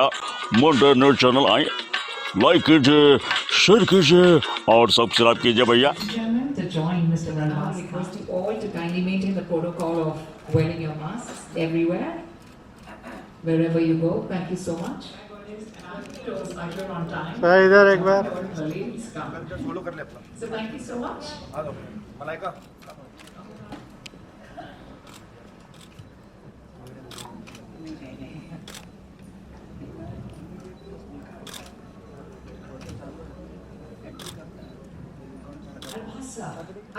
भैया motor news channel आए, like कीजिए, शेयर कीजिए और सब्सक्राइब कीजिए भैया। To join Mr. Rana, I request you all to kindly maintain the protocol of wearing your masks everywhere, wherever you go. Thank you so much. On time. इधर एक बार follow कर ले अपना. So thank you so much. आ जाओ मलाइका.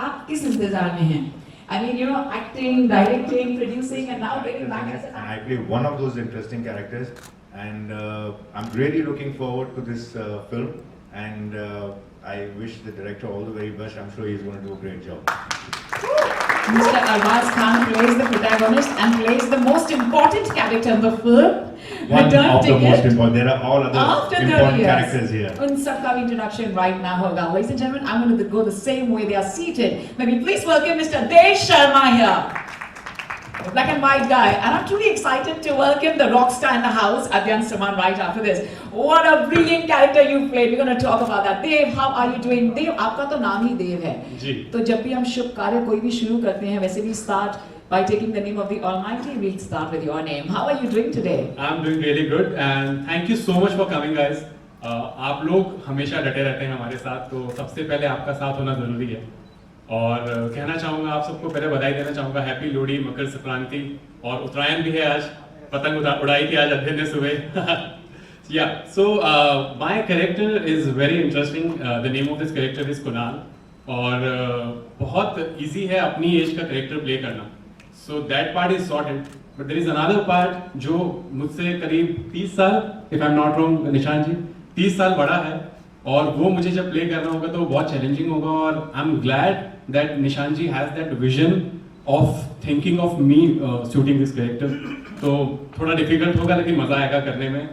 आप किस इंतजार में हैं? I mean, you know, acting, directing, producing, and now bringing back as an And I play one of those interesting characters, and I'm really looking forward to this film, and I wish the director all the very best. I'm sure he's going to do a great job. Mr. Arbaz Khan plays the protagonist and plays the most important character in the film. One Return of the ticket. most important. There are all other After 30 important years. characters here. उन सबका introduction right now होगा. Ladies and gentlemen, I'm going to go the same way they are seated. Maybe please welcome Mr. Dev Sharma here. The black and white guy. And I'm truly excited to welcome the rock star in the house, Adyan Saman, right after this. What a brilliant character you played. We're going to talk about that. Dev, how are you doing? Dev, आपका तो नाम ही देव है. जी. तो जब भी हम शुभ कार्य कोई भी शुरू करते हैं, वैसे भी start by taking the name of the Almighty. We'll start with your name. How are you doing today? I'm doing really good and thank you so much for coming guys. आप लोग हमेशा डटे रहते हैं हमारे साथ, तो सबसे पहले आपका साथ होना ज़रूरी है. और कहना चाहूँगा आप सबको, पहले बधाई देना चाहूँगा. हैप्पी लोहड़ी, मकर संक्रांति और उत्तरायण भी है आज. पतंग उड़ाई थी आज अध्ययन ने सुबह. Yeah, so my character is very interesting. The name of this character is Kunal. और बहुत easy है अपनी एज का कैरेक्टर प्ले करना. So that part is sorted. But there is another part जो मुझसे करीब 30 साल, if I'm not wrong, निशान जी, 30 साल बड़ा है. और वो मुझे जब प्ले करना होगा तो वो बहुत चैलेंजिंग होगा. और I am glad that Nishan ji has that vision of thinking of me shooting this character. तो थोड़ा डिफिकल्ट होगा लेकिन मज़ा आएगा करने में.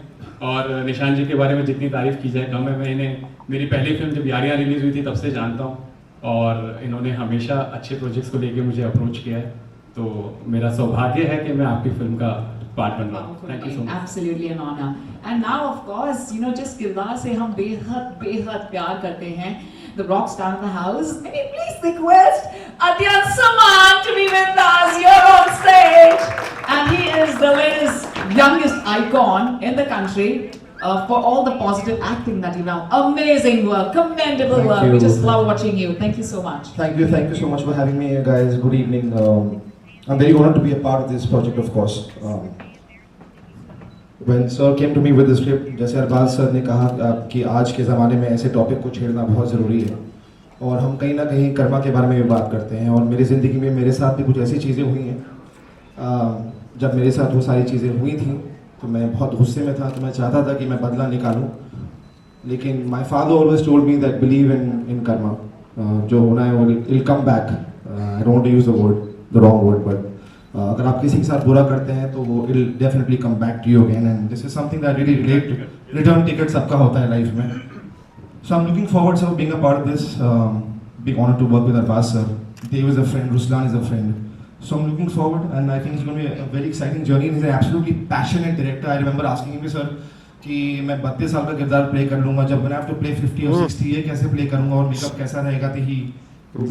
और निशान जी के बारे में जितनी तारीफ़ की जाए कम है. मैं इन्हें मेरी पहली फिल्म जब यारियाँ रिलीज़ हुई थी तब से जानता हूँ, और इन्होंने हमेशा अच्छे प्रोजेक्ट्स को लेके मुझे अप्रोच किया है. तो मेरा सौभाग्य है कि मैं आपकी फिल्म का पार्ट बन रहा हूँ. Thank you so much. Absolutely an honor. And now of course, you know, जिस किरदार से हम बेहद प्यार करते हैं, the rock star in the house, may we please request Adyan Saman to be with us here on stage. And he is the latest, youngest icon in the country. For all the positive acting that you've done. Amazing work, commendable work. We just love watching you. Thank you so much. Thank you so much for having me here, guys. Good evening. I'm very honored to be a part of this project, of course. When sir came to me with the script, जैसे Arbaaz sir ने कहा कि आज के ज़माने में ऐसे topic को छेड़ना बहुत ज़रूरी है, और हम कहीं ना कहीं कर्मा के बारे में भी बात करते हैं. और मेरी ज़िंदगी में मेरे साथ भी कुछ ऐसी चीज़ें हुई हैं. जब मेरे साथ वो सारी चीज़ें हुई थी तो मैं बहुत गुस्से में था, तो मैं चाहता था कि मैं बदला निकालूं. लेकिन my father always told me that believe in Karma. जो होना है वो will come back. I don't use the word, the wrong word, but अगर आप किसी के साथ बुरा करते हैं तो वो will definitely come back to you again. And this is something that really relate to. Return ticket सबका होता है लाइफ में. So I am looking forward sir being a part of this. Big honour to work with Arbaaz sir. Dev is a friend, Ruslan is a friend. So I'm looking forward, and I think it's going to be a very exciting journey. He's an absolutely passionate director. I remember asking him, sir, कि मैं 32 साल का किरदार play कर लूँगा, जब मैंने have to play 50 or 60 ये कैसे प्ले करूँगा और मेकअप कैसा रहेगा. तो he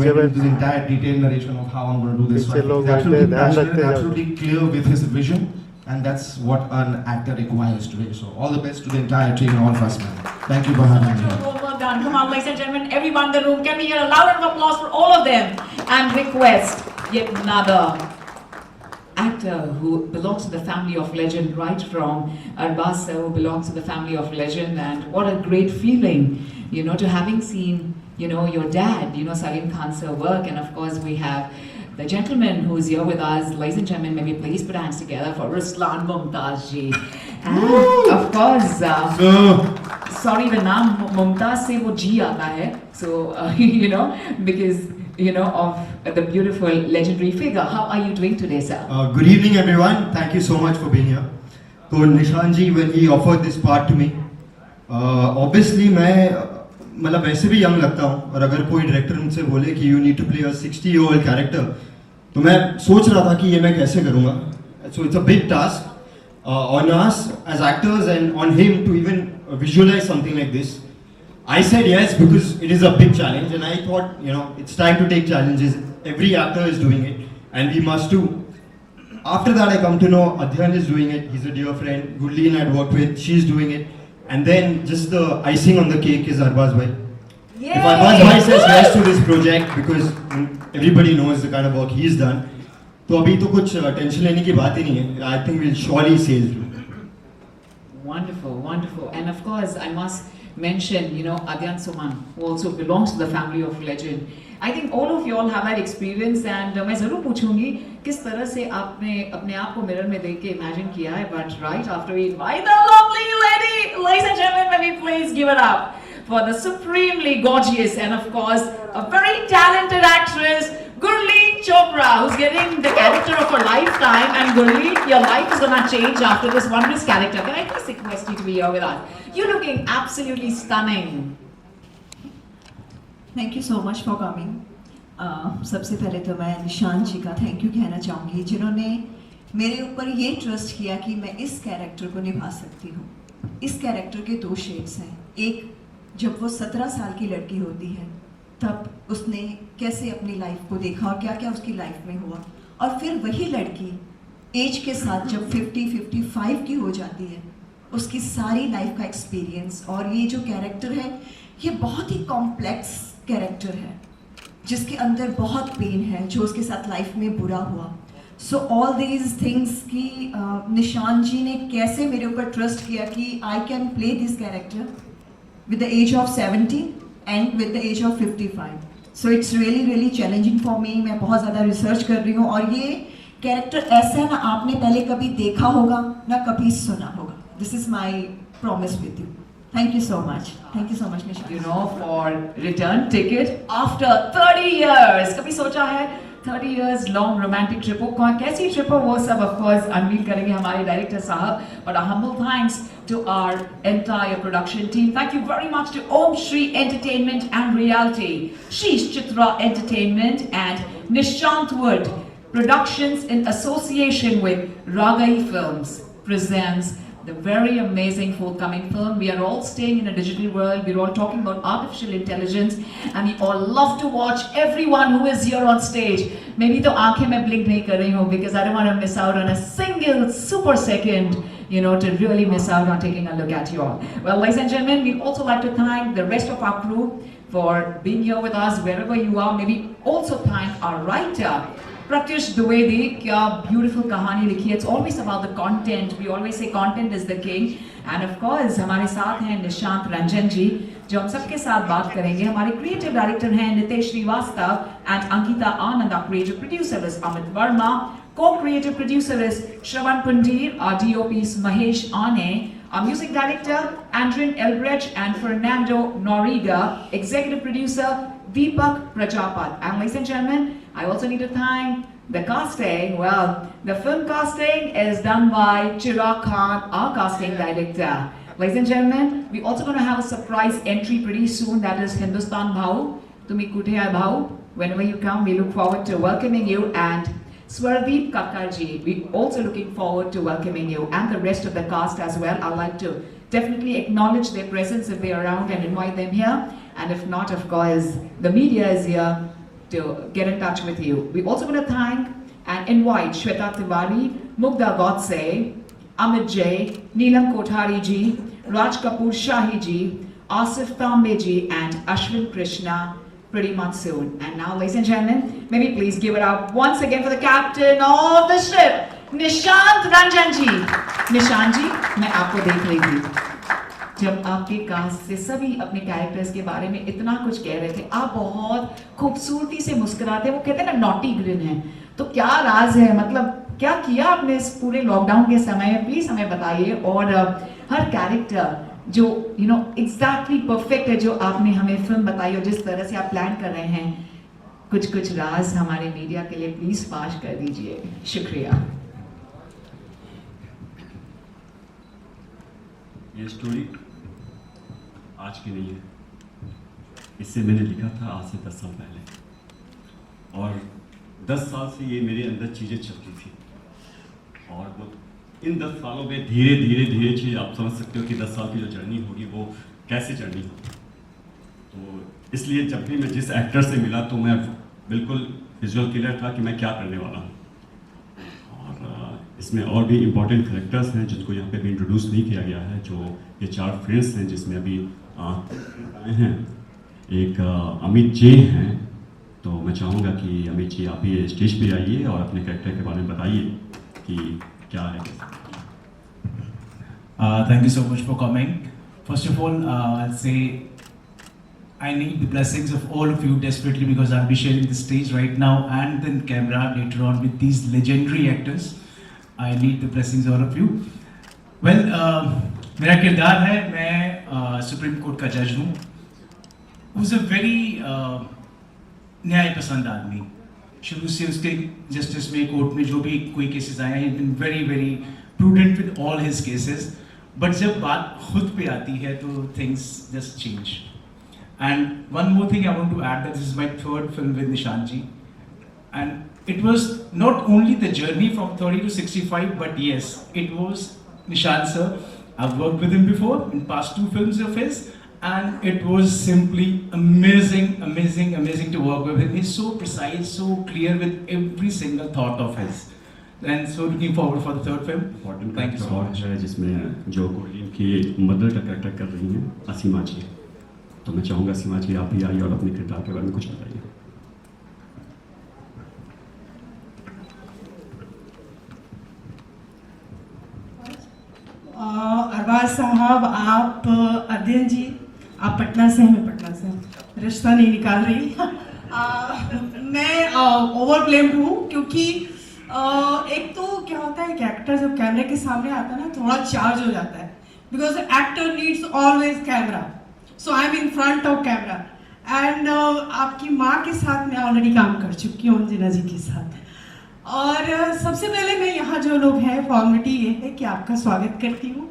went into this entire detailed narration of how I'm going to do this. So he's absolutely passionate, absolutely clear with his vision, and that's what an actor requires today. So all the best to the entire team and all of us, man. Thank you for having me here. Well done. Come on, ladies and gentlemen, everyone in the room, can we hear a loud round of applause for all of them? And request yet another actor who belongs to the family of legend, right from Arbaz sir, who belongs to the family of legend. And what a great feeling, you know, to having seen, you know, your dad, you know, Salim Khan sir work. And of course we have the gentleman who's here with us. Ladies and gentlemen, may we please put hands together for Ruslan Mumtaz ji. And of course, sorry, the naam Mumtaz se wo ji aata hai. So, you know, because you know, of the beautiful legendary figure. How are you doing today, sir? Good evening, everyone. Thank you so much for being here. So Nishan ji, when he offered this part to me, obviously मैं मतलब वैसे भी young लगता हूँ, और अगर कोई director मुझसे बोले कि you need to play a 60-year-old character, तो मैं सोच रहा था कि ये मैं कैसे करूँगा. So it's a big task. on us as actors and on him to even visualize something like this. I said yes because it is a big challenge, and I thought, you know, it's time to take challenges. Every actor is doing it, and we must too. After that, I come to know Adhyan is doing it. He's a dear friend. Gurleen I'd worked with, she's doing it. And then just the icing on the cake is Arbaz bhai. If Arbaz bhai says yes to this project, because everybody knows the kind of work he's done, तो अभी तो कुछ tension लेने की बात ही नहीं है. I think we'll surely sail through. Wonderful, wonderful. And of course, I must mention, you know, Adhyan Suman, who also belongs to the family of legend. I think all of you all have that experience, and मैं ज़रूर पूछूंगी किस तरह से आपने अपने आप को मिरर में देख के imagine किया है. But right after we invite the lovely lady, ladies and gentlemen, may we please give it up for the supremely gorgeous and of course a very talented actress, Gurleen Chopra, who's getting the character of her lifetime. And Gurleen, your life is gonna change after this wondrous character. Can I please request you to be here with us? You're looking absolutely stunning. Thank you so much for coming. सबसे पहले तो मैं निशान जी का thank you कहना चाहूँगी, जिन्होंने मेरे ऊपर ये ट्रस्ट किया कि मैं इस कैरेक्टर को निभा सकती हूँ. इस कैरेक्टर के दो शेड्स हैं. एक, जब वो 17 साल की लड़की होती है तब उसने कैसे अपनी लाइफ को देखा और क्या क्या उसकी लाइफ में हुआ, और फिर वही लड़की एज के साथ जब 50-55 की हो जाती है, उसकी सारी लाइफ का एक्सपीरियंस. और ये जो कैरेक्टर है ये बहुत ही कॉम्प्लेक्स कैरेक्टर है, जिसके अंदर बहुत पेन है जो उसके साथ लाइफ में बुरा हुआ. सो ऑल दीज थिंग्स की निशान जी ने कैसे मेरे ऊपर ट्रस्ट किया कि I can play this character with the age of 70 and with the age of 55. So it's really really challenging for me. मैं बहुत ज़्यादा रिसर्च कर रही हूँ, और ये कैरेक्टर ऐसा है ना आपने पहले कभी देखा होगा ना कभी सुना होगा. This is my promise with you. Thank you so much. Thank you so much, Nishan. You know, for return ticket after 30 years. कभी सोचा है 30 years long romantic trip हो, कैसी trip हो, वो सब of course unveil करेंगे हमारे director साहब. But a humble thanks to our entire production team. Thank you very much to Om Shri Entertainment and Reality, Sheesh Chitra Entertainment and Nishant Wood Productions in association with Ragai Films presents the very amazing forthcoming film. We are all staying in a digital world. We're all talking about artificial intelligence, and we all love to watch everyone who is here on stage. Maybe तो आँखें मैं blink नहीं कर रही हूँ because I don't want to miss out on a single super second, you know, to really miss out on taking a look at you all. Well, ladies and gentlemen, we'd also like to thank the rest of our crew for being here with us wherever you are. Maybe also thank our writer, Pratyush Dwivedi. क्या beautiful कहानी लिखी है. It's always about the content. We always say content is the king. And of course हमारे साथ हैं निशांत रंजन जी, जो हम सबके साथ बात करेंगे. हमारे creative director हैं Nitesh Srivastava and Ankita Anand. Our creative producer is Amit Verma. Co-creative producer is Shravan Pundir. Our DOP is Mahesh Ane. Our music director Andrin Elbrecht and Fernando Noriga. Executive producer Deepak Prajapat. And ladies and gentlemen, I also need to thank the casting. Well, the film casting is done by Chirag Khan, our casting director. Ladies and gentlemen, we're also going to have a surprise entry pretty soon. That is Hindustan Bhau, Tumi Kuthe Hai Bhau. Whenever you come, we look forward to welcoming you. And Swardeep Kakkarji, we're also looking forward to welcoming you, and the rest of the cast as well. I'd like to definitely acknowledge their presence if they're around and invite them here. And if not, of course, the media is here to get in touch with you. We're also going to thank and invite Shweta Tiwari, Mugdha Godse, Amit J, Neelam Kothari ji, Raj Kapoor Shahi ji, Asif Tambe ji, and Ashwin Krishna pretty much soon. And now, ladies and gentlemen, maybe please give it up once again for the captain of the ship, Nishant Ranjan ji. Nishant ji, मैं आपको देख रही थी जब आपके cast से सभी अपने कैरेक्टर्स के बारे में इतना कुछ कह रहे थे. आप बहुत खूबसूरती से मुस्कुराते, वो कहते हैं ना नॉटी ग्रिन है. तो क्या राज है, मतलब क्या किया आपने इस पूरे लॉकडाउन के समय में, प्लीज हमें बताइए. और हर कैरेक्टर जो यू नो एग्जैक्टली परफेक्ट है, जो आपने हमें फिल्म बताई और जिस तरह से आप प्लान कर रहे हैं, कुछ कुछ राज हमारे मीडिया के लिए प्लीज फाश कर दीजिए. शुक्रिया. ये स्टोरी आज की नहीं है. इससे मैंने लिखा था आज से 10 साल पहले, और 10 साल से ये मेरे अंदर चीज़ें चलती थी, और वो इन 10 सालों में धीरे धीरे धीरे चीज आप समझ सकते हो कि 10 साल की जो जर्नी होगी वो कैसे जर्नी होगी। तो इसलिए जब भी मैं जिस एक्टर से मिला तो मैं बिल्कुल विजुअल क्लियर था कि मैं क्या करने वाला हूँ। और इसमें और भी इम्पोर्टेंट कैरेक्टर्स हैं जिनको यहाँ पे भी इंट्रोड्यूस नहीं किया गया है, जो ये 4 फ्रेंड्स हैं जिसमें अभी आए हैं। एक अमित जे हैं, तो मैं चाहूँगा कि अमित जी आप ये स्टेज पे आइए और अपने कैरेक्टर के बारे में बताइए कि क्या है। Thank you so much for coming. First of all, I'll say I need the blessings of all of you desperately because I'll be sharing the stage right now and then camera later on with these legendary actors. I need the blessings of all of you. Well, मेरा किरदार है, मैं supreme court का जज हूँ। Who's a very न्याय पसंद आदमी। शुरू से उसके जस्टिस में कोर्ट में जो भी कोई केसेस आए हैं, been very very prudent with all his cases. But जब बात खुद पे आती है तो things just change. And one more thing I want to add, that this is my 3rd film with Nishan ji, and it was not only the journey from 30 to 65, but yes, it was Nishan sir. I've worked with him before in past 2 films of his, and it was simply amazing, amazing, amazing to work with him. He's so precise, so clear with every single thought of his. And so looking forward for the 3rd film. Important Thank you so character और much. है जिसमें जो Korean की mother का character कर रही हैं असीमा जी। तो मैं चाहूँगा असीमा जी आप भी आइए और अपने किरदार के बारे में कुछ बताइए। अरबाज साहब, आप अध्ययन जी, आप पटना से हैं, मैं पटना से हूँ, रिश्ता नहीं निकाल रही। मैं ओवरब्लेम्ड हूँ क्योंकि एक तो क्या होता है कि एक्टर जब कैमरे के सामने आता है ना थोड़ा चार्ज हो जाता है, because actor needs always camera, so I M in front of camera. And आपकी माँ के साथ मैं ऑलरेडी काम कर चुकी हूँ, अंजना जी के साथ। और सबसे पहले मैं यहाँ जो लोग हैं, फॉर्मेलिटी ये है कि आपका स्वागत करती हूँ,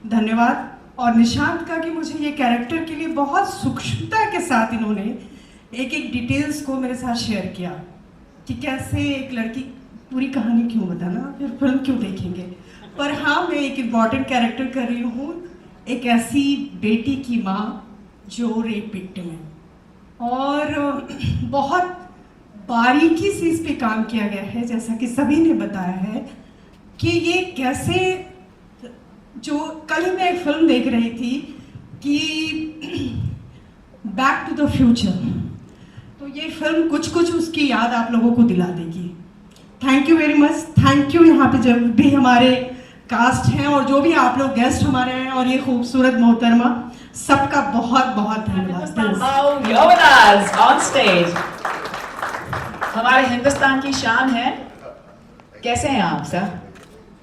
धन्यवाद। और निशांत का कि मुझे ये कैरेक्टर के लिए बहुत सूक्ष्मता के साथ इन्होंने एक एक डिटेल्स को मेरे साथ शेयर किया कि कैसे एक लड़की, पूरी कहानी क्यों बताना, फिर फिल्म क्यों देखेंगे, पर हाँ मैं एक इम्पॉर्टेंट कैरेक्टर कर रही हूँ, एक ऐसी बेटी की माँ जो रेप विक्टिम है। और बहुत बारीकी से इस पे काम किया गया है, जैसा कि सभी ने बताया है कि ये कैसे, जो कल ही मैं एक फिल्म देख रही थी कि बैक टू द फ्यूचर, तो ये फिल्म कुछ कुछ उसकी याद आप लोगों को दिला देगी। Thank you very much, thank you. यहाँ पे जब भी हमारे कास्ट हैं और जो भी आप लोग गेस्ट हमारे हैं और ये खूबसूरत मोहतरमा, सबका बहुत बहुत धन्यवाद। You're with us on stage. हमारे हिंदुस्तान की शान है। कैसे हैं आप सर?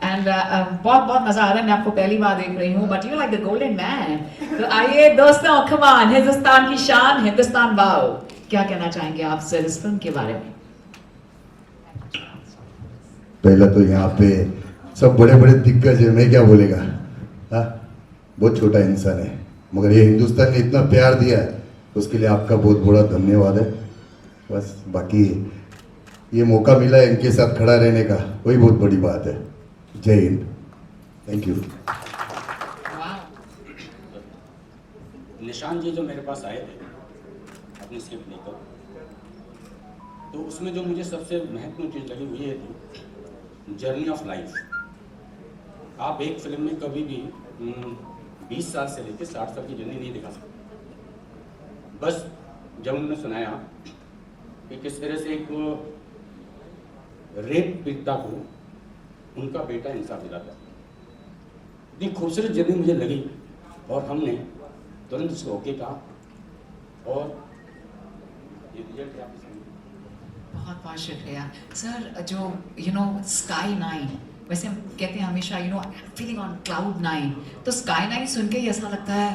एंड बहुत बहुत मजा आ रहा है, मैं आपको पहली बार देख रही हूँ, but you like the golden man. तो आइए दोस्तों, कम ऑन, हिंदुस्तान की शान, हिंदुस्तान वाओ, क्या कहना चाहेंगे आप सर इस फिल्म के बारे में? पहला तो यहाँ पे सब बड़े बड़े दिग्गज है, मैं क्या बोलेगा, हाँ बहुत छोटा इंसान है, मगर ये हिंदुस्तान ने इतना प्यार दिया है तो उसके लिए आपका बहुत बड़ा धन्यवाद है। बस बाकी ये मौका मिला है इनके साथ खड़ा रहने का, वही बहुत बड़ी बात है। जय हिंद, थैंक यू। निशान जी जो मेरे पास आए थे अपनी स्क्रिप्ट लेकर, तो उसमें जो मुझे सबसे महत्वपूर्ण चीज़ लगी वो ये थी जर्नी ऑफ लाइफ। आप एक फिल्म में कभी भी 20 साल से लेकर 60 साल की जर्नी नहीं दिखा सकते। बस जब उन्होंने सुनाया कि किस तरह से एक रेप पीड़िता को उनका बेटा इंसाफ दिलाता है, इतनी खूबसूरत जर्नी मुझे लगी और हमने तुरंत उसको ओके कहा और ये रिजल्ट है आपके सामने। बहुत बहुत शुक्रिया सर। जो Sky 9, वैसे हम कहते हैं हमेशा फीलिंग ऑन क्लाउड 9, तो Sky 9 सुन के ही ऐसा लगता है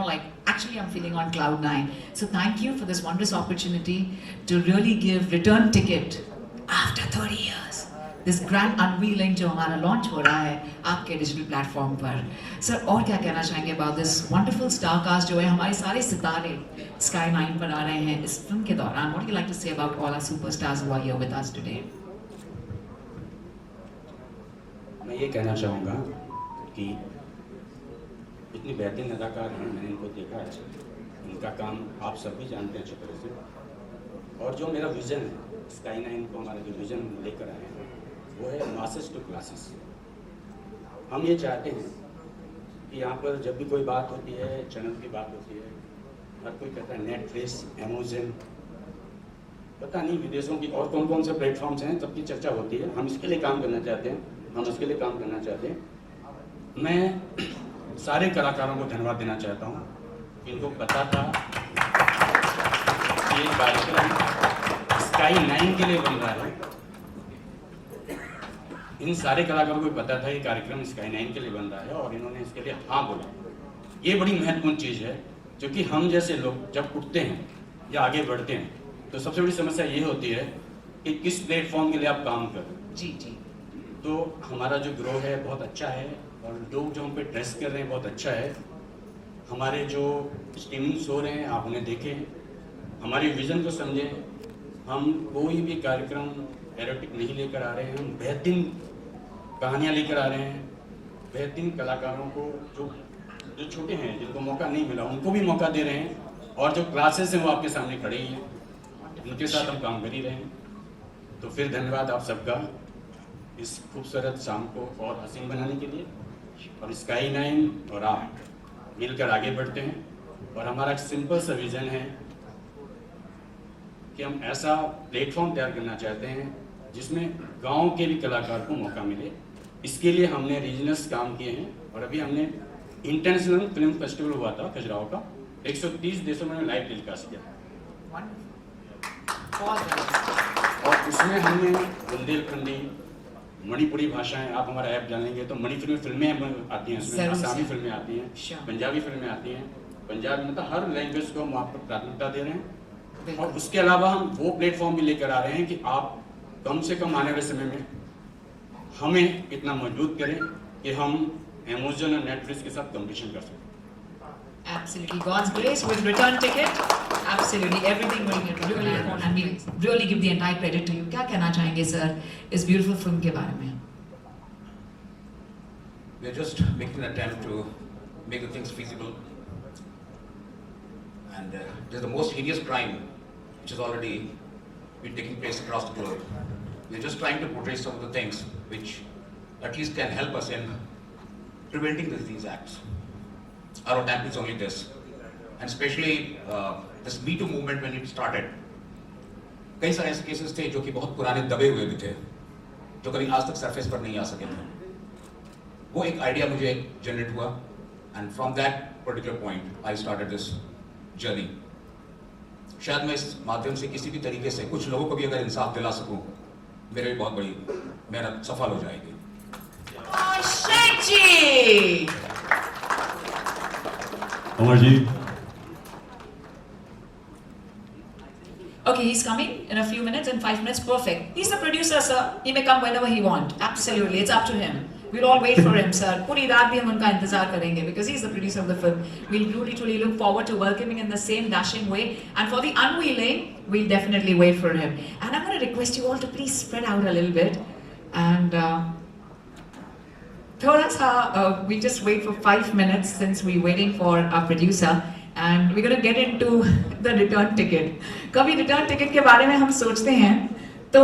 like actually I'm feeling on cloud 9. So thank you for this wondrous opportunity to really give return ticket after 30 years. This grand unveiling जो हमारा लॉन्च हो रहा है आपके डिजिटल प्लेटफॉर्म पर। सर और क्या कहना चाहेंगे about this wonderful star cast जो है, हमारे सारे सितारे Sky 9 पर आ रहे हैं इस फिल्म के दौरान? What do you like to say about all our superstars who are here with us today? मैं ये कहना चाहूँगा कि इतनी बेहतरीन अदाकार हैं, मैंने इनको देखा है, इनका काम आप सब भी जानते हैं अच्छी तरह से। और जो मेरा विज़न है स्काई 9 को, हमारा जो विज़न लेकर आए हैं वो है मासेस टू क्लासेस। हम ये चाहते हैं कि यहाँ पर जब भी कोई बात होती है, चैनल की बात होती है, हर कोई कहता है नेटफ्लिक्स, अमेज़न, पता नहीं विदेशों की और कौन कौन से प्लेटफॉर्म्स हैं, सबकी चर्चा होती है। हम इसके लिए काम करना चाहते हैं, हम उसके लिए काम करना चाहते हैं। मैं सारे कलाकारों को धन्यवाद देना चाहता हूँ, इनको पता था कि ये कार्यक्रम स्काई 9 के लिए बन रहा है। इन सारे कलाकारों को पता था ये कार्यक्रम स्काई 9 के लिए बन रहा है और इन्होंने इसके लिए हाँ बोला। ये बड़ी महत्वपूर्ण चीज़ है, क्योंकि हम जैसे लोग जब उठते हैं या आगे बढ़ते हैं तो सबसे बड़ी समस्या ये होती है कि किस प्लेटफॉर्म के लिए आप काम कर रहे हैं। जी जी। तो हमारा जो ग्रो है बहुत अच्छा है और लोग जो हम पे ट्रस्ट कर रहे हैं बहुत अच्छा है। हमारे जो स्ट्रीमिंग शो रहे हैं आप उन्हें देखें, हमारे विज़न को समझें। हम कोई भी कार्यक्रम एरोटिक नहीं लेकर आ रहे हैं, हम बेहतरीन कहानियाँ लेकर आ रहे हैं, बेहतरीन कलाकारों को जो छोटे हैं जिनको मौका नहीं मिला उनको भी मौका दे रहे हैं, और जो क्लासेस हैं वो आपके सामने खड़े ही हैं, उनके साथ हम काम कर ही रहे हैं। तो फिर धन्यवाद आप सबका इस खूबसूरत शाम को और हसीन बनाने के लिए। और स्काई 9 और आप मिलकर आगे बढ़ते हैं और हमारा एक सिंपल सा विज़न है कि हम ऐसा प्लेटफॉर्म तैयार करना चाहते हैं जिसमें गांव के भी कलाकार को मौका मिले। इसके लिए हमने रीजनल्स काम किए हैं और अभी हमने इंटरनेशनल फिल्म फेस्टिवल हुआ था खजुराहो का, 130 देशों में लाइव टेलीकास्ट किया और उसमें हमने बुंदेलखंडी, मणिपुरी भाषाएं, आप हमारा ऐप जानेंगे तो मणिपुरी फिल्में आती हैं, उसमें आसामी फिल्में आती हैं, पंजाबी फिल्में आती हैं। पंजाब में तो हर लैंग्वेज को हम आपको प्राथमिकता दे रहे हैं। और उसके अलावा हम वो प्लेटफॉर्म भी लेकर आ रहे हैं कि आप कम से कम आने वाले समय में हमें इतना मजबूत करें कि हम अमेज़न और नेटफ्लिक्स के साथ कंपटीशन कर सकें। Absolutely, God's grace with return ticket. Absolutely, everything will get really important and we really give the entire credit to you. क्या कहना चाहेंगे सर इस beautiful film के बारे में? We're just making an attempt to make the things feasible. And there's the most hideous crime which has already been taking place across the globe. We're just trying to portray some of the things which at least can help us in preventing these acts. Our attempt is only this. And especially this Me Too movement when it started, कई सारे ऐसे cases थे जो कि बहुत पुराने दबे हुए भी थे, जो कभी आज तक सरफेस पर नहीं आ सके थे। वो एक आइडिया मुझे जनरेट हुआ and from that particular point I started this journey. शायद मैं इस माध्यम से किसी भी तरीके से कुछ लोगों को भी अगर इंसाफ दिला सकूं, मेरे भी बहुत बड़ी मेहनत सफल हो जाएगी। शेख जी, Amar ji. Okay, he's coming in a few minutes, in 5 minutes, perfect. He's the producer, sir. He may come whenever he wants. Absolutely, it's up to him. We'll all wait for him, sir. पूरी रात भी हम उनका इंतजार करेंगे because he's the producer of the film. We'll truly look forward to welcoming in the same dashing way. And for the unveiling, we'll definitely wait for him. And I'm going to request you all to please spread out a little bit. And थोड़ा सा we just wait for 5 minutes since we're waiting for our producer. And we're going to get into the return ticket. कभी return ticket के बारे में हम सोचते हैं तो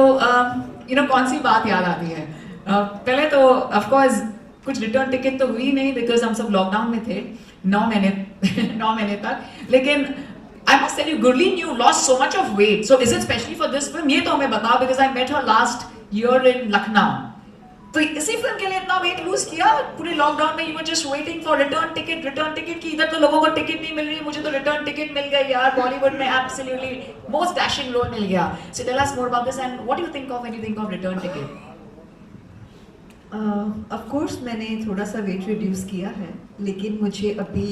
कौन सी बात याद आती है? पहले तो of course कुछ return ticket तो हुई नहीं because हम सब लॉकडाउन में थे 9 महीने तक। लेकिन I must tell you, Gurleen, you lost so much of weight. So is it specially for this film? ये तो हमें बताओ because I met her last year in Lucknow. तो इसी फिल्म के लिए इतना वेट लूज किया पूरे लॉकडाउन में? You were just waiting for return ticket की इधर तो लोगों को टिकट नहीं मिल रही, मुझे तो रिटर्न टिकट मिल गई यार। बॉलीवुड में एब्सोल्युटली मोस्ट डैशिंग रोल मिल गया। So tell us more about this and what do you think of when you think of return ticket? Of course मैंने थोड़ा सा वेट रिड्यूस किया है, लेकिन मुझे अभी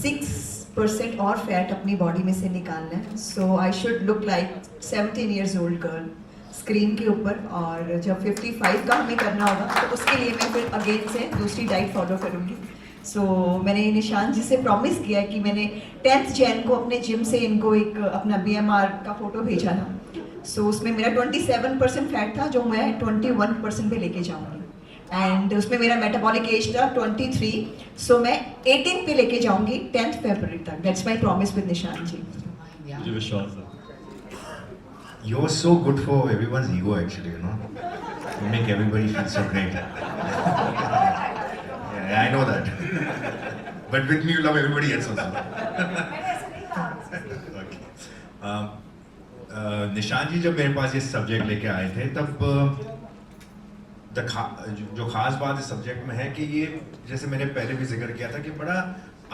6% और फैट अपनी बॉडी में से निकालना है। So I should look like 17 years old girl screen के ऊपर। और जब 55 का हमें करना होगा तो उसके लिए मैं फिर अगेन से दूसरी डाइट फॉलो करूँगी। सो मैंने निशान जी से प्रॉमिस किया है कि मैंने 10th जैन को अपने जिम से इनको एक अपना BMR का फ़ोटो भेजा था। सो उसमें मेरा 27% फैट था जो मैं 21% पे लेके जाऊंगी, एंड उसमें मेरा मेटाबॉलिक एज था 23, सो मैं 18 पे लेके जाऊंगी 10th फरवरी तक. दैट्स माय प्रॉमिस विद निशान जी. मुझे विश्वास है. You're so good for everyone's ego, actually, you know. You make everybody feel so great. Yeah, I know that. But with me, you love everybody else also. Okay. निशान जी जब मेरे पास ये subject लेके आए थे तब जो खास बात इस सब्जेक्ट में है कि ये, जैसे मैंने पहले भी जिक्र किया था, कि बड़ा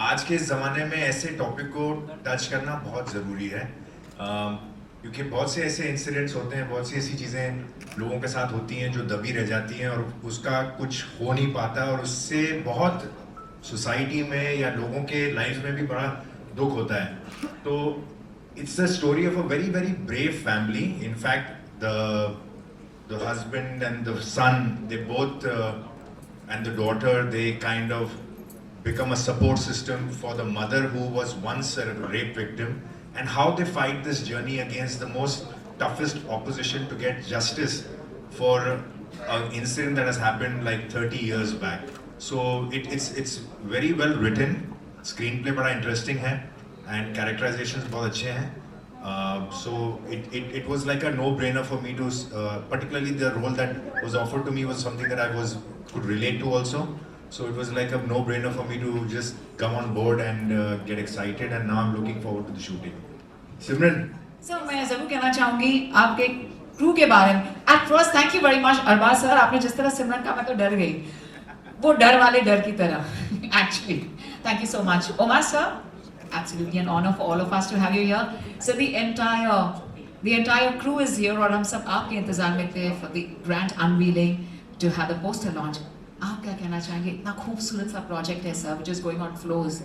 आज के ज़माने में ऐसे टॉपिक को टच करना बहुत ज़रूरी है, क्योंकि बहुत से ऐसे इंसिडेंट्स होते हैं, बहुत सी ऐसी चीज़ें लोगों के साथ होती हैं जो दबी रह जाती हैं और उसका कुछ हो नहीं पाता, और उससे बहुत सोसाइटी में या लोगों के लाइफ में भी बड़ा दुख होता है. तो it's the story of a very very brave family. In fact the husband and the son, they both and the daughter, they kind of become a support system for the mother who was once a rape victim, and how they fight this journey against the most toughest opposition to get justice for an incident that has happened like 30 years back. So it's very well written, screenplay बड़ा interesting है, and characterizations बहुत अच्छे हैं. So it was like a no-brainer for me to, particularly the role that was offered to me was something that I could relate to also. So it was like a no-brainer for me to just come on board and get excited, and now I'm looking forward to the shooting. Simran. Sir मैं ज़रूर कहना चाहूँगी आपके crew के बारे में. At first, thank you very much Arbaaz sir, आपने जिस तरह सिमरन का, मैं तो डर गई, वो डर वाले डर की तरह. Actually, thank you so much. Omar sir. Absolutely an honor for all of us to have you here. So the entire crew is here, और हम सब आपके इंतजार में थे for the grand unveiling to have the poster launch. आप क्या कहना चाहेंगे? इतना खूबसूरत सा प्रोजेक्ट है sir, which is going on floors.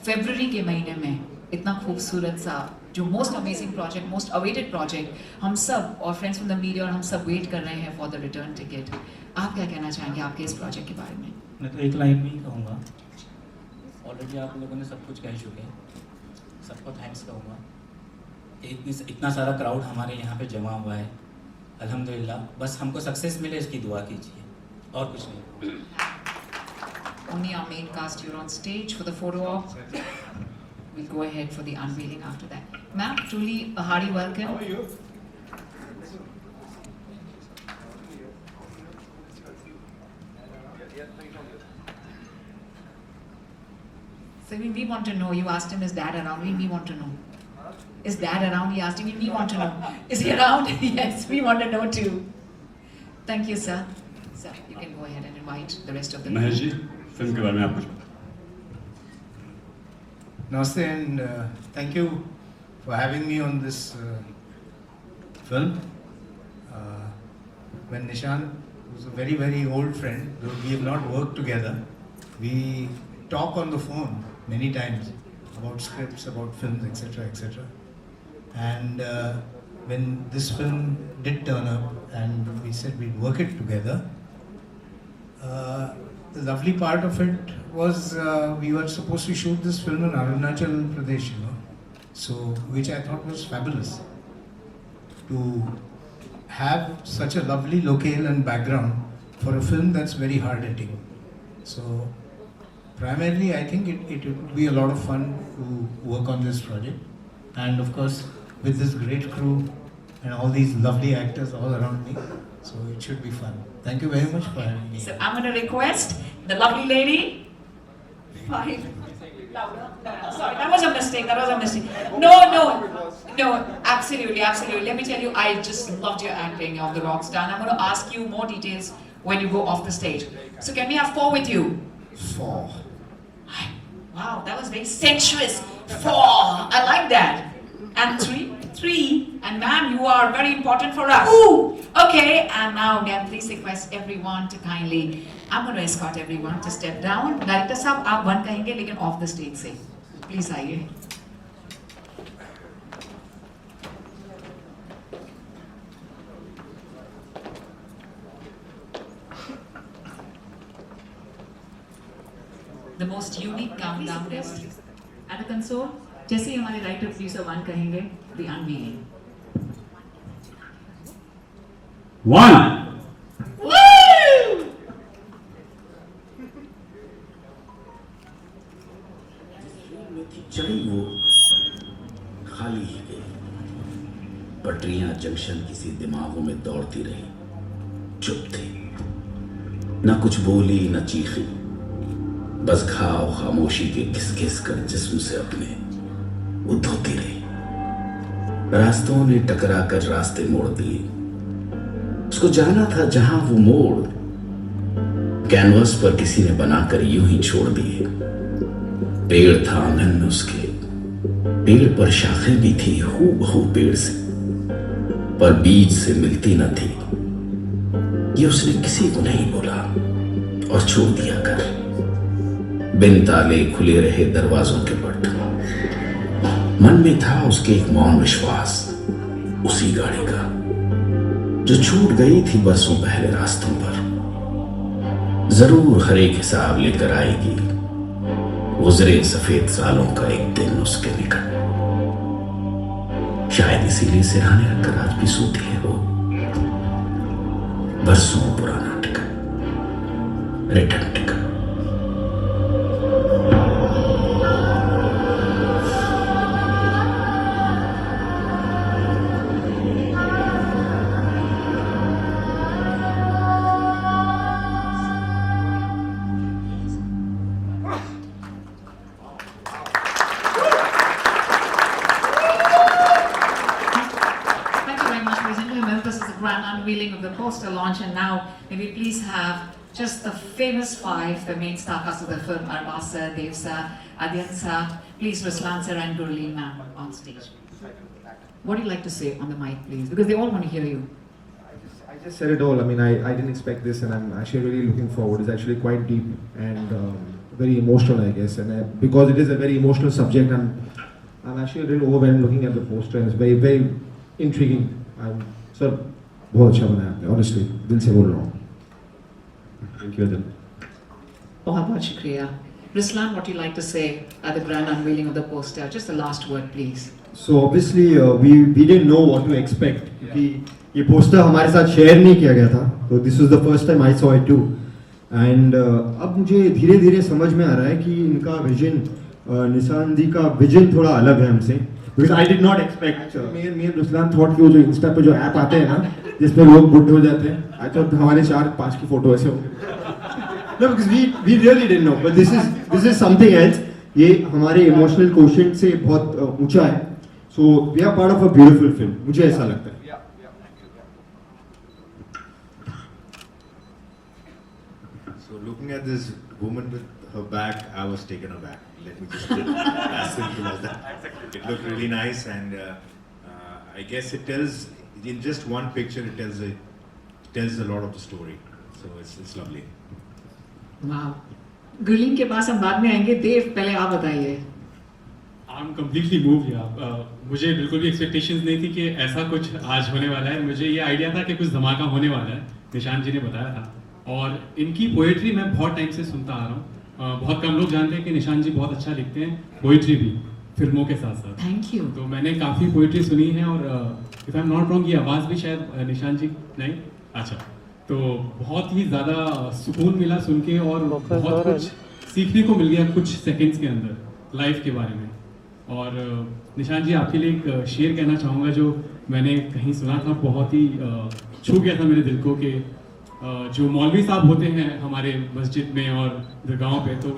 फरवरी के महीने में इतना खूबसूरत सा, जो most amazing project, most awaited project, हम सब और friends from the media और हम सब wait कर रहे हैं for the return ticket. आप क्या कहना चाहेंगे आपके इस प्रोजेक्ट के बारे में? मैं तो एक लाइन में ही कहूँगा, ऑलरेडी आप लोगों ने सब कुछ कह चुके हैं. सबको थैंक्स कहूँगा. इतना सारा क्राउड हमारे यहाँ पे जमा हुआ है, अल्हम्दुलिल्लाह. बस हमको सक्सेस मिले इसकी दुआ कीजिए, और कुछ नहीं. Only our main cast, you're on stage for the photo op. We'll go ahead for the unveiling after that. Ma'am, truly a hearty welcome. How are you? So we want to know, you asked him, is dad around? We want to know. Is dad around? He asked him, we want to know. Is he around? Yes, we want to know too. Thank you, sir. Sir, you can go ahead and invite the rest of the Mahesh ji, film के बारे में आप कुछ. Namaste, and thank you for having me on this film. When Nishan was a very very old friend, though we have not worked together, we talk on the phone many times about scripts, about films, etc., etc. And when this film did turn up and we said we'd work it together, the lovely part of it was we were supposed to shoot this film in Arunachal Pradesh, you know, so which I thought was fabulous. To have such a lovely locale and background for a film that's very hard hitting. So primarily, I think it would be a lot of fun to work on this project, and of course with this great crew and all these lovely actors all around me, so it should be fun. Thank you very much for having me. So I'm going to request the lovely lady. Fine. Louder. Sorry, that was a mistake. No, absolutely. Let me tell you, I just loved your acting of the rock star. And I'm going to ask you more details when you go off the stage. So can we have 4 with you? 4. Wow, that was very sensuous. 4. I like that. And 3. And ma'am, you are very important for us. Ooh. Okay, and now may I please request everyone to kindly, I'm going to escort everyone to step down. Director साहब आप 1 कहेंगे लेकिन off the stage से. Please आइए. The most unique countdown is at the console. जैसे ही हमारे writer producer 1 कहेंगे, the unveiling. 1 चढ़ी वो खाली ही गई। पटरियां जंक्शन किसी दिमागों में दौड़ती रही, चुप थी, न कुछ बोली न चीखी, बस घाव खामोशी के घिस घिस कर जिस्म से अपने वो धोती रही। रास्तों ने टकरा कर रास्ते मोड़ दिए, उसको जाना था जहां वो मोड़ कैनवस पर किसी ने बनाकर यूं ही छोड़ दिए। पेड़ था आंगन में उसके, पेड़ पर शाखें भी थी हूबहू पेड़ से, पर बीज से मिलती न थी। ये उसने किसी को नहीं बोला और छोड़ दिया घर। बिन ताले खुले रहे दरवाजों के पट। मन में था उसके एक मौन विश्वास उसी गाड़ी का जो छूट गई थी बरसों पहले रास्तों पर। जरूर हर एक हिसाब लेकर आएगी गुजरे सफेद सालों का एक दिन उसके निकट। शायद इसीलिए सिरहाने रखकर आज भी सोती है वो, बरसों पुराना ticket, return ticket. Unveiling of the poster launch, and now may we please have just the famous five, the main star cast of the film: Arbaz sir, Dev sir, Adyan sir, please Ruslan sir and Gurleen ma'am on stage. What do you like to say on the mic, please? Because they all want to hear you. I just said it all. I mean, I didn't expect this, and I'm actually really looking forward. It's actually quite deep and very emotional, I guess. And because it is a very emotional subject, I'm actually a little overwhelmed looking at the poster, and it's very, very intriguing. Sir, बहुत अच्छा बनाया आपने, honestly, दिल से बोल रहा हूँ. Thank you, Adil. बहुत बहुत शुक्रिया. Ruslan, what do you like to say at the grand unveiling of the poster? Just the last word, please. So obviously we didn't know what to expect क्योंकि ये पोस्टर हमारे साथ share नहीं किया गया था, तो this was the first time I saw it too. And अब मुझे धीरे धीरे समझ में आ रहा है कि इनका विजन, निशान जी का विजन थोड़ा अलग है हमसे. Because I did not expect. Me and Ruslan thought कि वो जो इंस्टा पे जो ऐप आते हैं ना, जिसमें लोग बुढ़े हो जाते हैं, I thought हमारे 4-5 की फोटो ऐसे होंगे. No, because we really didn't know. But this is something else. ये हमारे emotional quotient से बहुत ऊंचा है. So we are part of a beautiful film. मुझे ऐसा लगता है. So looking at this woman with her back, I was taken aback. Let me just put it as simple as that. It looked really nice, and I guess it tells, in just one picture, it tells a lot of the story. So it's lovely. Wow. Gurleen के पास हम बाद में आएंगे. देव, पहले आप बताइए. I'm completely moved यार. मुझे बिल्कुल भी एक्सपेक्टेशंस नहीं थी कि ऐसा कुछ आज होने वाला है. मुझे ये आइडिया था कि कुछ धमाका होने वाला है. निशान जी ने बताया था. और इनकी पोएट्री मैं बहुत टाइम से सुनता आ रहा हूँ. बहुत कम लोग जानते हैं कि निशान जी बहुत अच्छा लिखते हैं, पोएट्री भी, फिल्मों के साथ साथ. Thank you. तो मैंने काफ़ी पोएट्री सुनी है और if I am not wrong ये आवाज़ भी शायद निशान जी नहीं. अच्छा, तो बहुत ही ज़्यादा सुकून मिला सुन के और बहुत कुछ सीखने को मिल गया कुछ सेकंड्स के अंदर लाइफ के बारे में. और निशान जी आपके लिए एक शेर कहना चाहूँगा जो मैंने कहीं सुना था, बहुत ही छू गया था मेरे दिल को कि जो मौलवी साहब होते हैं हमारे मस्जिद में और दरगाहों पे, तो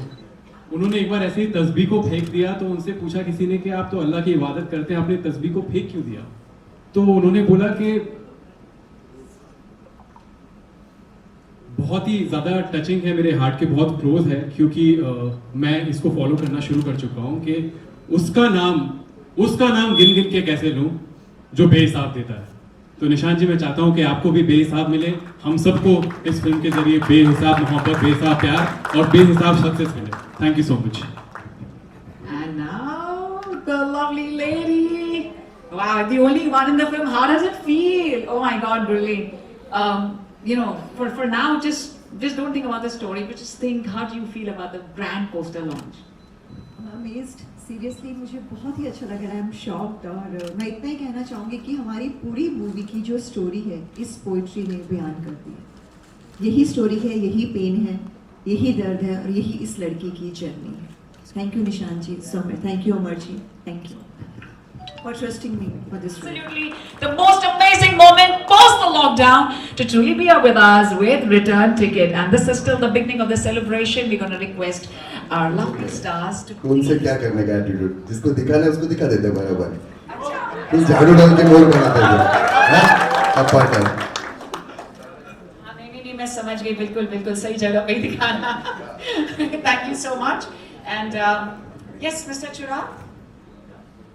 उन्होंने एक बार ऐसे ही तस्बीह को फेंक दिया. तो उनसे पूछा किसी ने कि आप तो अल्लाह की इबादत करते हैं, आपने तस्बीह को फेंक क्यों दिया? तो उन्होंने बोला कि बहुत ही ज़्यादा टचिंग है, मेरे हार्ट के बहुत क्लोज है, क्योंकि मैं इसको फॉलो करना शुरू कर चुका हूँ कि उसका नाम गिन गिन के कैसे लूँ जो बेहिसाब देता है. तो निशान जी मैं चाहता हूँ कि आपको भी बेहिसाब मिले, हम सबको इस फिल्म के जरिए बेहिसाब मोहब्बत, बेहिसाब प्यार और बेहिसाब सक्सेस मिले. Thank you so much. And now the lovely lady. Wow, the only one in the film. How does it feel? Oh my God, Gurleen. You know, for now, just don't think about the story, but just think, how do you feel about the grand poster launch? I'm amazed. Seriously मुझे बहुत ही अच्छा लग रहा है। I am shocked. और मैं इतना ही कहना चाहूँगी कि हमारी पूरी मूवी की जो स्टोरी है इस पोइट्री ने बयान कर दी है। यही स्टोरी है, यही पेन है, यही दर्द है और यही इस लड़की की जर्नी है। Thank you Nishan ji so much, thank you Amar ji, thank you for trusting me for this role. Absolutely, the most amazing moment post the lockdown to truly be here with us with Return Ticket. And this is still the beginning of the celebration. We're going to request our lovely stars to. उनसे क्या करने का attitude, जिसको दिखाना है उसको दिखा देते बराबर। तू झाड़ू डाल के मोर बनाते हो, अब पार्ट है। नहीं, मैं समझ गई, बिल्कुल सही जगह पे ही दिखाना। Thank you so much. And yes, Mr. Chura.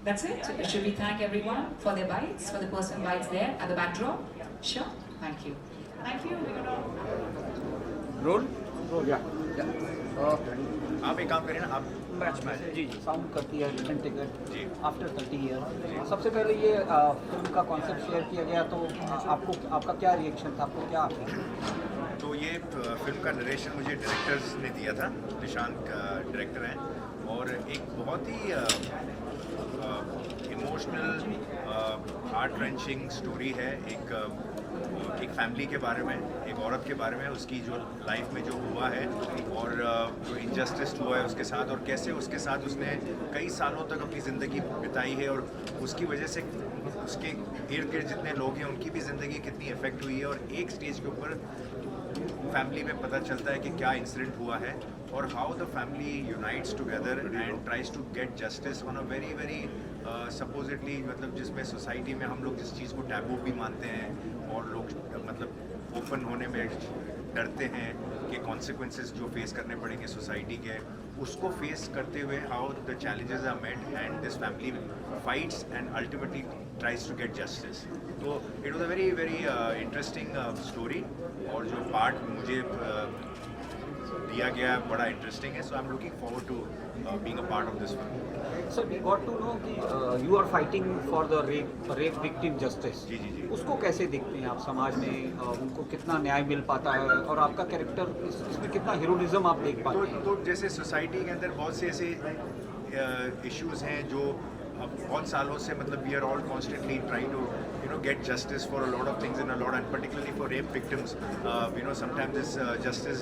That's it. Should we thank everyone for their bites, for the personal bites there at the backdrop? Sure. Thank you. Thank you. We're gonna role आप एक काम करें ना, आप जी sound करती है return ticket after 30 year. सबसे पहले ये फिल्म का कॉन्सेप्ट शेयर किया गया, तो आपका क्या रिएक्शन था, आपको क्या आता? तो ये फिल्म का नरेशन मुझे डायरेक्टर्स ने दिया था, निशांत का डायरेक्टर हैं, और एक बहुत ही इमोशनल हार्ट रेंचिंग स्टोरी है। एक फैमिली के बारे में, एक औरत के बारे में, उसकी जो लाइफ में जो हुआ है और जो इनजस्टिस हुआ है उसके साथ, और कैसे उसके साथ उसने कई सालों तक अपनी ज़िंदगी बिताई है, और उसकी वजह से उसके इर्द गिर्द जितने लोग हैं उनकी भी ज़िंदगी कितनी इफ़ेक्ट हुई है। और एक स्टेज के ऊपर फैमिली में पता चलता है कि क्या इंसिडेंट हुआ है और how the family unites together and tries to get justice on a very very supposedly, मतलब जिसमें सोसाइटी में हम लोग जिस चीज़ को टैबू भी मानते हैं और लोग मतलब ओपन होने में डरते हैं कि कॉन्सिक्वेंसेस जो फेस करने पड़ेंगे सोसाइटी के, उसको फेस करते हुए how the challenges are met and this family fights and ultimately tries to get justice. तो it was a very very interesting story, और जो पार्ट मुझे दिया गया बड़ा इंटरेस्टिंग है। So I am looking forward to being a part of this film. Sir we got to know कि you are fighting for the rape victim justice. जी। उसको कैसे देखते हैं आप समाज में, उनको कितना न्याय मिल पाता है, और आपका कैरेक्टर इसमें कितना हीरोइज्म आप देख पाते हैं? तो जैसे सोसाइटी के अंदर बहुत से ऐसे इश्यूज हैं जो बहुत सालों से, मतलब we are all constantly trying to get justice for a lot of things in a lot, and particularly for rape victims, sometimes this justice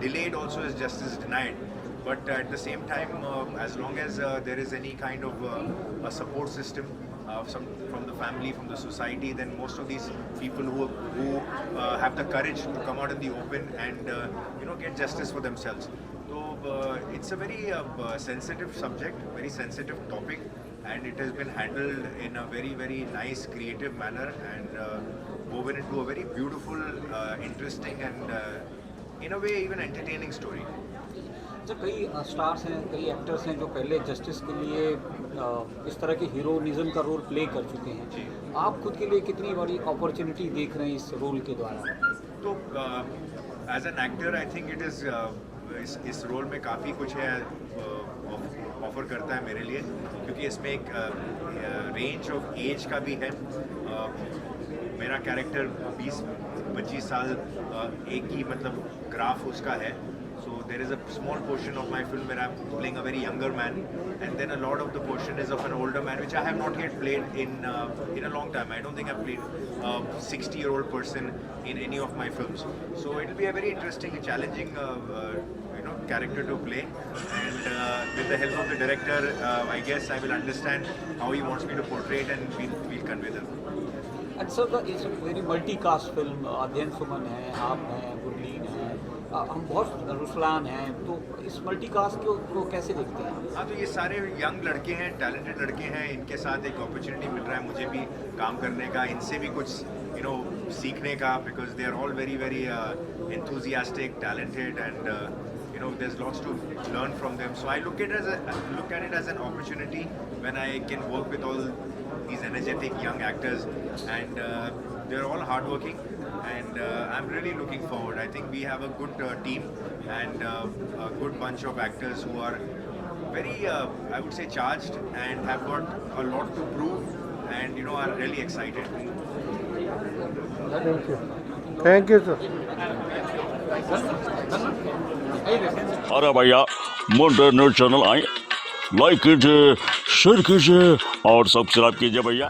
delayed also is justice denied. But at the same time, as long as there is any kind of a support system from the family, from the society, then most of these people who have the courage to come out in the open and get justice for themselves. So it's a very sensitive subject, very sensitive topic, and it has been handled in a very very nice creative manner and woven into a very beautiful, interesting and in a way even entertaining story. जब कई stars हैं, कई actors हैं जो पहले justice के लिए इस तरह के हीरोइज्म का रोल प्ले कर चुके हैं, आप खुद के लिए कितनी बड़ी अपॉर्चुनिटी देख रहे हैं इस रोल के द्वारा? तो as an actor I think it is इस रोल में काफ़ी कुछ है ऑफर करता है मेरे लिए, क्योंकि इसमें एक रेंज ऑफ एज का भी है। मेरा कैरेक्टर 20-25 साल एक ही मतलब ग्राफ उसका है। So there is a small portion of my film where I'm playing a very younger man, and then a lot of the portion is of an older man, which I have not yet played in a long time. I don't think I've played a 60-year-old person in any of my films. So it will be a very interesting, challenging, character to play. And with the help of the director, I guess I will understand how he wants me to portray it, and we'll convey that. And so it's a very multi-cast film. अध्ययन सुमन है, आप हैं, गुरलीन है, हम बहुत रुसलान हैं, तो इस मल्टीकास्ट को कैसे देखते हैं? हाँ, तो ये सारे यंग लड़के हैं, टैलेंटेड लड़के हैं, इनके साथ एक अपॉर्चुनिटी मिल रहा है मुझे भी काम करने का, इनसे भी कुछ सीखने का, because they are all very very enthusiastic, talented, and there's lots to learn from them. So I look at it as an opportunity when I can work with all these energetic young actors, and they're all hardworking, and I'm really looking forward. I think we have a good team and a good bunch of actors who are very, I would say, charged and have got a lot to prove, and are really excited. Thank you, sir. अरे भैया, motor news channel आए like कीजिए, share कीजिए और subscribe कीजिए भैया।